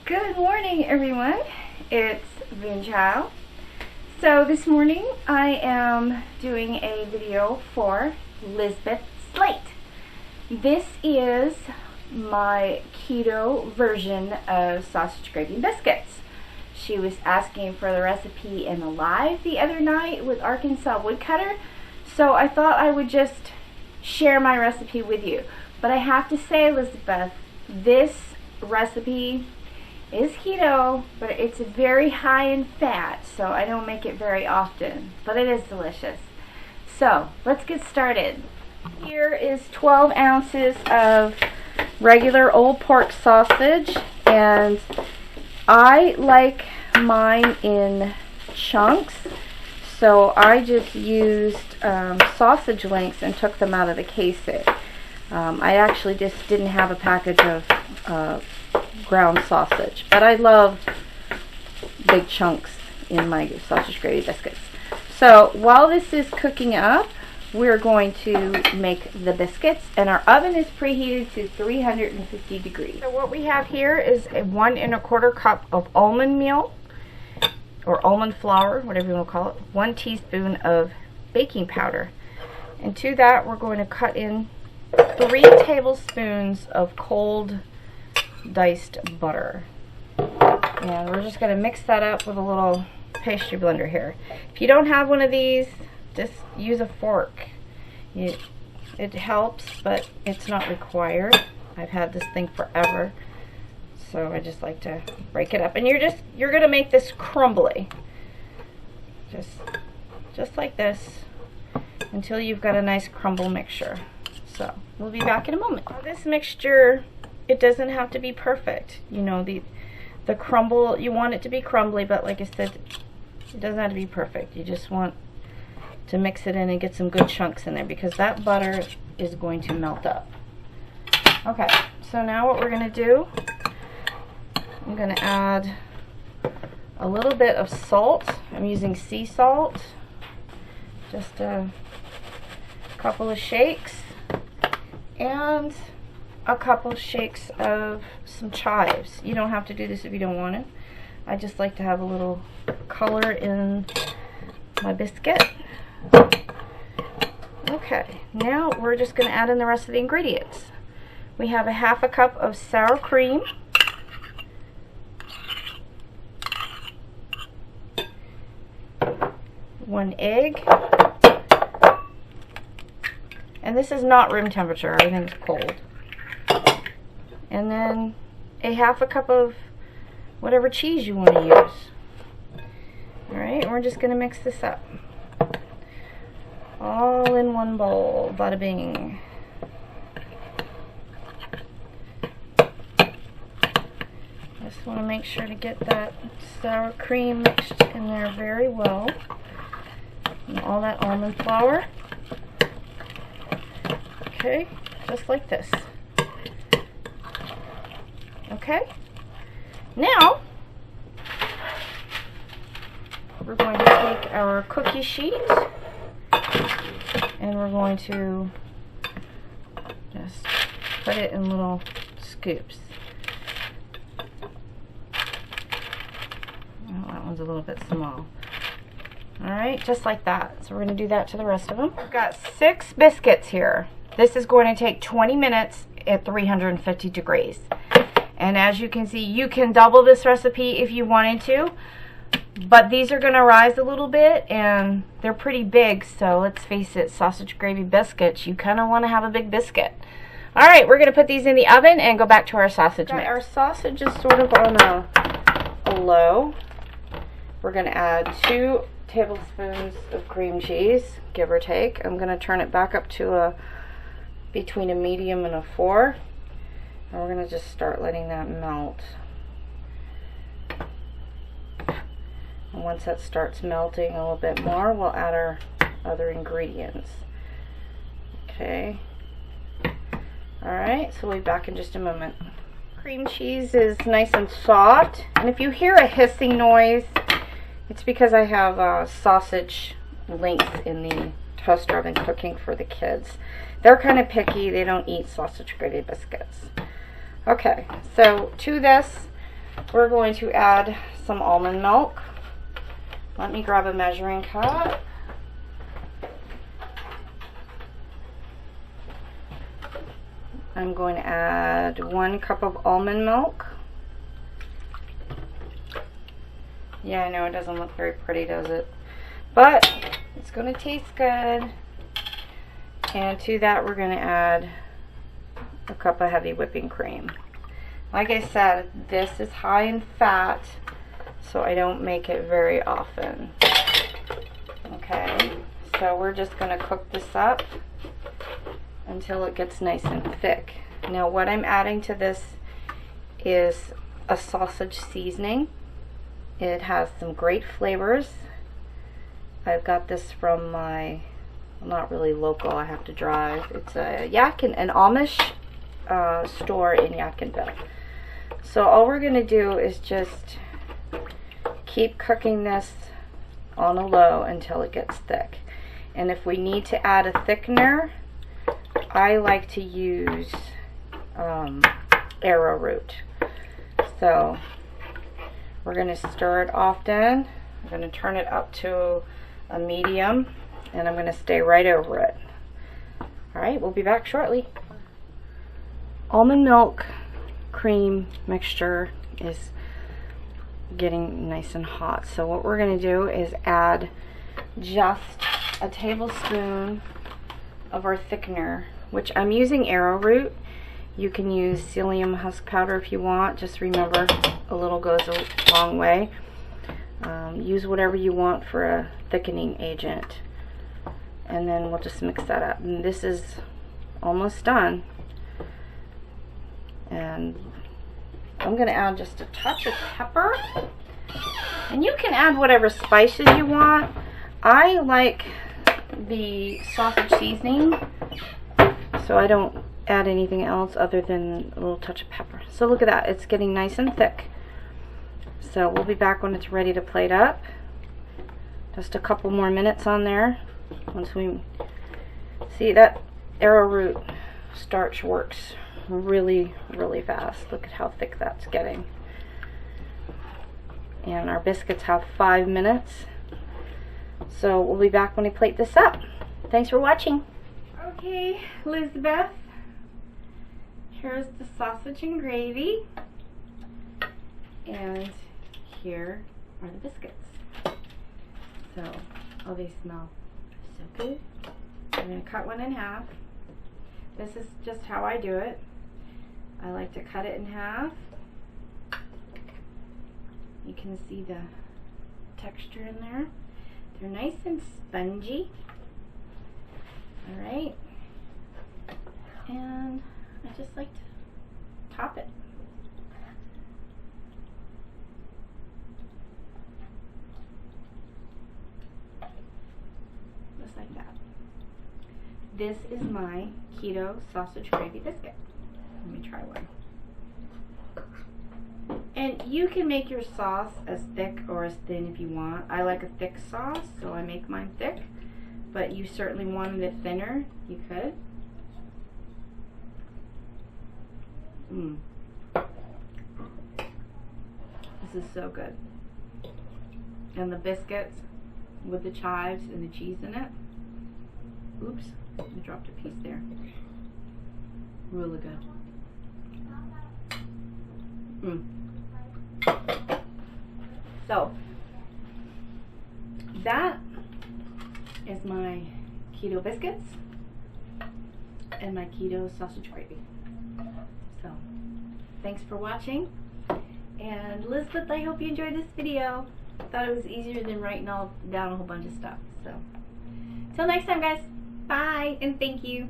Good morning, everyone. It's Vinchao. So this morning I am doing a video for Lisbeth Slate. This is my keto version of sausage gravy biscuits. She was asking for the recipe in a live the other night with Arkansas Woodcutter, so I thought I would just share my recipe with you. But I have to say, Lisabeth, this recipe is keto, but it's very high in fat, so I don't make it very often, but it is delicious. So let's get started. Here is 12 ounces of regular old pork sausage, and I like mine in chunks, so I just used sausage links and took them out of the casing. I actually just didn't have a package of ground sausage, but I love big chunks in my sausage gravy biscuits. So while this is cooking up, we're going to make the biscuits, and our oven is preheated to 350 degrees. So what we have here is a 1 1/4 cup of almond meal, or almond flour, whatever you want to call it, 1 teaspoon of baking powder, and to that we're going to cut in 3 tablespoons of cold diced butter, and we're just going to mix that up with a little pastry blender here. If you don't have one of these, just use a fork. It helps, but it's not required. I've had this thing forever, so I just like to break it up, and you're going to make this crumbly, just like this, until you've got a nice crumble mixture. So we'll be back in a moment. Now, this mixture, it doesn't have to be perfect. You know, the crumble, you want it to be crumbly, but like I said, it doesn't have to be perfect. You just want to mix it in and get some good chunks in there, because that butter is going to melt up. Okay, so now what we're going to do, I'm going to add a little bit of salt. I'm using sea salt. Just a couple of shakes. And a couple shakes of some chives. You don't have to do this if you don't want it. I just like to have a little color in my biscuit. Okay, now we're just going to add in the rest of the ingredients. We have a 1/2 cup of sour cream, one egg, and this is not room temperature, everything's cold. And then a 1/2 cup of whatever cheese you want to use. Alright, we're just going to mix this up. All in one bowl, bada bing. Just want to make sure to get that sour cream mixed in there very well. And all that almond flour. Okay, just like this. Okay, now we're going to take our cookie sheet and we're going to just put it in little scoops. Oh, that one's a little bit small. Alright, just like that. So we're going to do that to the rest of them. I've got 6 biscuits here. This is going to take 20 minutes at 350 degrees. And as you can see, you can double this recipe if you wanted to, but these are going to rise a little bit, and they're pretty big, so let's face it, sausage gravy biscuits, you kind of want to have a big biscuit. Alright, we're going to put these in the oven and go back to our sausage mix. Our sausage is sort of on a low. We're going to add 2 tablespoons of cream cheese, give or take. I'm going to turn it back up to between a medium and a 4. And we're going to just start letting that melt. And once that starts melting a little bit more, we'll add our other ingredients. Okay. Alright, so we'll be back in just a moment. Cream cheese is nice and soft, and if you hear a hissing noise, it's because I have sausage links in the toaster oven cooking for the kids. They're kind of picky. They don't eat sausage gravy biscuits. Okay, so to this, we're going to add some almond milk. Let me grab a measuring cup. I'm going to add 1 cup of almond milk. Yeah, I know it doesn't look very pretty, does it? But it's going to taste good. And to that, we're going to add a cup of heavy whipping cream. Like I said, this is high in fat, so I don't make it very often. Okay, so we're just going to cook this up until it gets nice and thick. Now what I'm adding to this is a sausage seasoning. It has some great flavors. I've got this from my, not really local, I have to drive. It's a an Amish store in Yadkinville. So all we're going to do is just keep cooking this on a low until it gets thick. And if we need to add a thickener, I like to use arrowroot. So we're going to stir it often. I'm going to turn it up to a medium, and I'm going to stay right over it. Alright, we'll be back shortly. Almond milk cream mixture is getting nice and hot. So what we're going to do is add just a tablespoon of our thickener, which I'm using arrowroot. You can use psyllium husk powder if you want. Just remember, a little goes a long way. Use whatever you want for a thickening agent. And then we'll just mix that up. And this is almost done. And I'm going to add just a touch of pepper. And you can add whatever spices you want. I like the sausage seasoning, so I don't add anything else other than a little touch of pepper. So look at that, it's getting nice and thick. So we'll be back when it's ready to plate up. Just a couple more minutes on there. Once we see that arrowroot starch works really, really fast. Look at how thick that's getting. And our biscuits have 5 minutes. So we'll be back when we plate this up. Thanks for watching. Okay, Lisbeth. Here's the sausage and gravy. And here are the biscuits. So, oh, they smell so good. I'm going to cut one in half. This is just how I do it. I like to cut it in half. You can see the texture in there. They're nice and spongy. Alright. And I just like to top it. Just like that. This is my keto sausage gravy biscuit. Let me try one. And you can make your sauce as thick or as thin if you want. I like a thick sauce, so I make mine thick. But you certainly wanted it thinner, you could. This is so good. And the biscuits with the chives and the cheese in it. Oops, I dropped a piece there. Really good. So that is my keto biscuits and my keto sausage gravy. So thanks for watching, and Lisbeth, I hope you enjoyed this video. I thought it was easier than writing all down a whole bunch of stuff. So till next time, guys, bye and thank you.